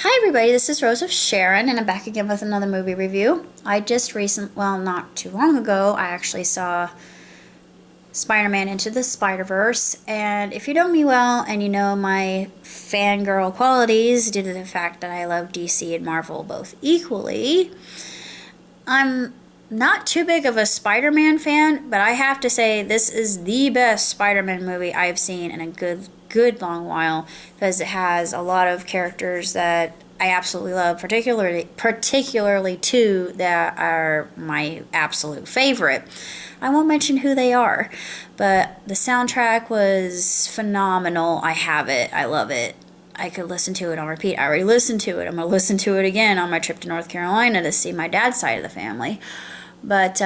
Hi everybody, this is Rose of Sharon, and I'm back again with another movie review. I just well, not too long ago, I actually saw Spider-Man Into the Spiderverse, and if you know me well and you know my fangirl qualities due to the fact that I love DC and Marvel both equally, I'm not too big of a Spider-Man fan, but I have to say this is the best Spider-Man movie I've seen in a good long while, because it has a lot of characters that I absolutely love, particularly two that are my absolute favorite. I won't mention who they are, but the soundtrack was phenomenal. I have it. I love it. I could listen to it on repeat. I already listened to it. I'm going to listen to it again on my trip to North Carolina to see my dad's side of the family. But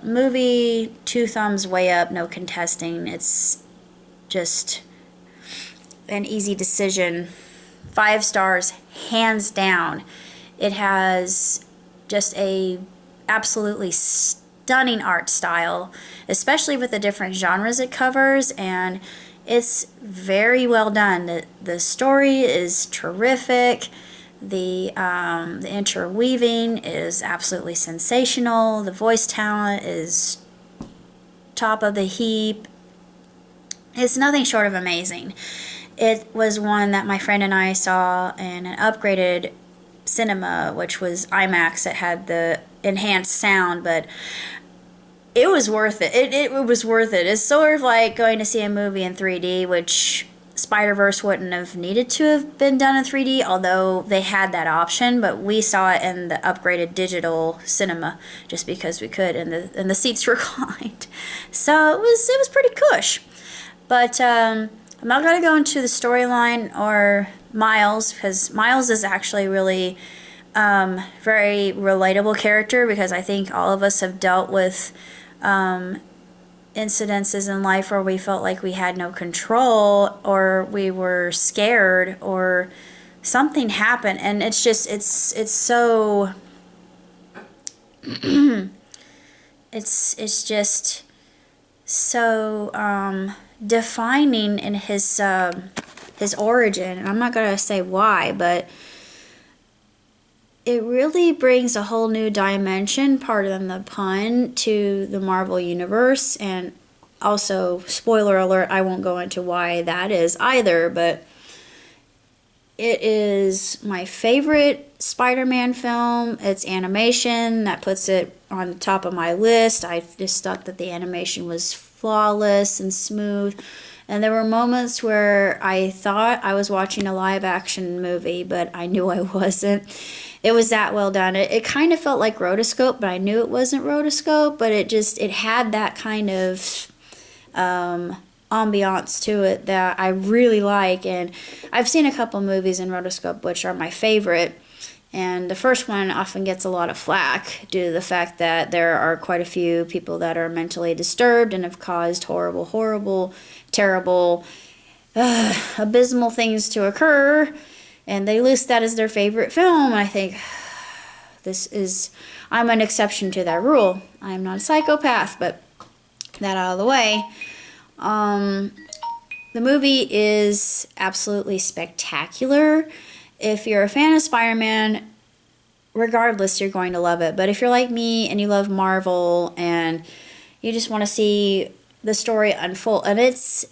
movie, 2 thumbs way up, no contesting. It's just an easy decision. 5 stars, hands down. It has just a absolutely stunning art style, especially with the different genres it covers, and it's very well done. The story is terrific. The interweaving is absolutely sensational. The voice talent is top of the heap. It's nothing short of amazing. It was one that my friend and I saw in an upgraded cinema, which was IMAX. It had the enhanced sound, but it was worth it. It was worth it. It's sort of like going to see a movie in 3D, which Spider-Verse wouldn't have needed to have been done in 3D, although they had that option, but we saw it in the upgraded digital cinema just because we could, and the seats reclined. So it was pretty cush. But I'm not going to go into the storyline or Miles, because Miles is actually really very relatable character, because I think all of us have dealt with incidences in life where we felt like we had no control, or we were scared, or something happened, and it's so it's just so defining in his origin. And I'm not gonna say why, but it really brings a whole new dimension, pardon the pun, to the Marvel Universe. And also, spoiler alert, I won't go into why that is either, but it is my favorite Spider-Man film. It's animation that puts it on the top of my list. I just thought that the animation was flawless and smooth. And there were moments where I thought I was watching a live-action movie, but I knew I wasn't. It was that well done. It kind of felt like rotoscope, but I knew it wasn't rotoscope, but it had that kind of ambiance to it that I really like. And I've seen a couple movies in rotoscope, which are my favorite. And the first one often gets a lot of flack due to the fact that there are quite a few people that are mentally disturbed and have caused horrible, terrible, abysmal things to occur. And they list that as their favorite film. And I think, I'm an exception to that rule. I'm not a psychopath, but that out of the way. The movie is absolutely spectacular. If you're a fan of Spider-Man, regardless, you're going to love it. But if you're like me and you love Marvel and you just want to see the story unfold, and it's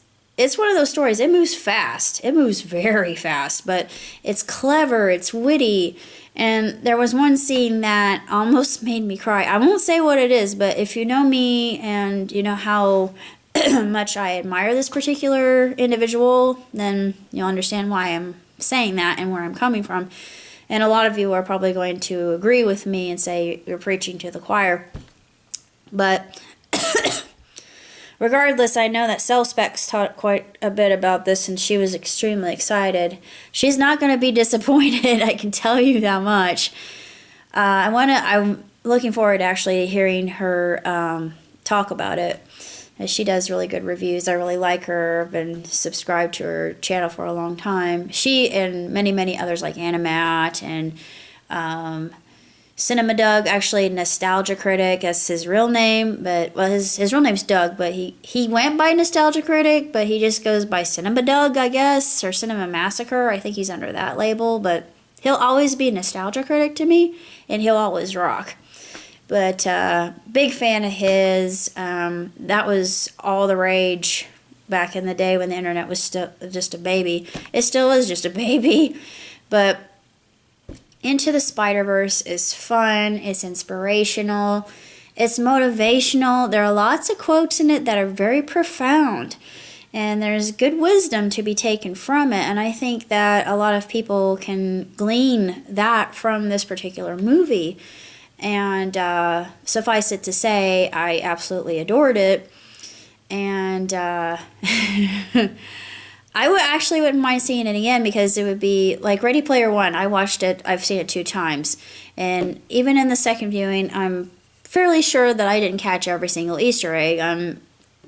one of those stories, it moves fast. It moves very fast, but it's clever, it's witty. And there was one scene that almost made me cry. I won't say what it is, but if you know me and you know how much I admire this particular individual, then you'll understand why I'm saying that and where I'm coming from. And a lot of you are probably going to agree with me and say you're preaching to the choir. But regardless, I know that Cell Specs taught quite a bit about this, and she was extremely excited. She's not going to be disappointed, I can tell you that much. I'm looking forward to actually hearing her talk about it. She does really good reviews. I really like her. I've been subscribed to her channel for a long time. She and many others like Animat and Cinema Doug, actually Nostalgia Critic, that's his real name, but well, his real name's Doug, but he went by Nostalgia Critic, but he just goes by Cinema Doug, I guess, or Cinema Massacre. I think he's under that label, but He'll always be a nostalgia critic to me, and he'll always rock. But big fan of his. That was all the rage back in the day when the internet was still just a baby. It still is just a baby. But Into the Spider-Verse is fun. It's inspirational. It's motivational. There are lots of quotes in it that are very profound. And there's good wisdom to be taken from it. And I think that a lot of people can glean that from this particular movie. And suffice it to say, I absolutely adored it. And I wouldn't mind seeing it again, because it would be like Ready Player One. I watched it. I've seen it 2 times. And even in the second viewing, I'm fairly sure that I didn't catch every single Easter egg. I'm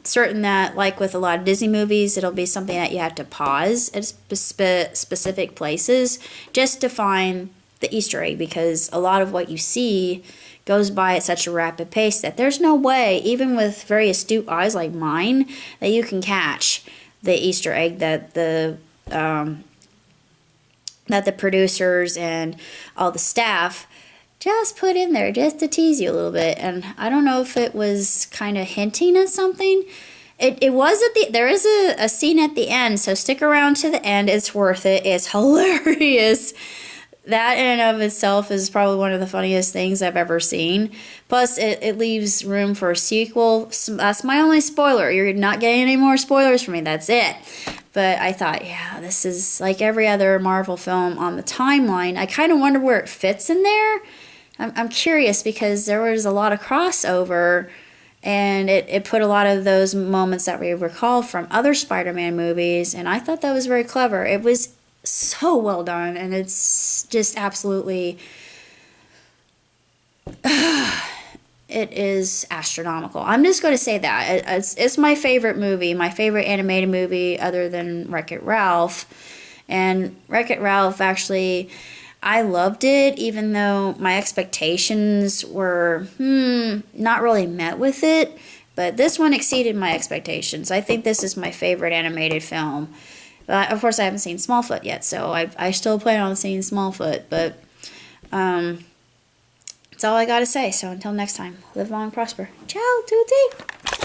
certain that, like with a lot of Disney movies, it'll be something that you have to pause at specific places just to find the Easter egg, because a lot of what you see goes by at such a rapid pace that there's no way, even with very astute eyes like mine, that you can catch the Easter egg that the producers and all the staff just put in there just to tease you a little bit. And I don't know if it was kind of hinting at something. It was there is a scene at the end, so stick around to the end. It's worth it. It's hilarious. That in and of itself is probably one of the funniest things I've ever seen. Plus, it leaves room for a sequel. That's my only spoiler. You're not getting any more spoilers from me. That's it. But I thought, yeah, this is like every other Marvel film on the timeline. I kind of wonder where it fits in there. I'm curious, because there was a lot of crossover, and it put a lot of those moments that we recall from other Spider-Man movies, and I thought that was very clever. It was so well done, and it's just absolutely it is astronomical. I'm just going to say that it's my favorite movie, my favorite animated movie other than Wreck-It Ralph. And Wreck-It Ralph, actually, I loved it, even though my expectations were not really met with it. But this one exceeded my expectations. I think this is my favorite animated film. But of course, I haven't seen Smallfoot yet, so I still plan on seeing Smallfoot. But that's all I got to say. So until next time, live long and prosper. Ciao, tutti!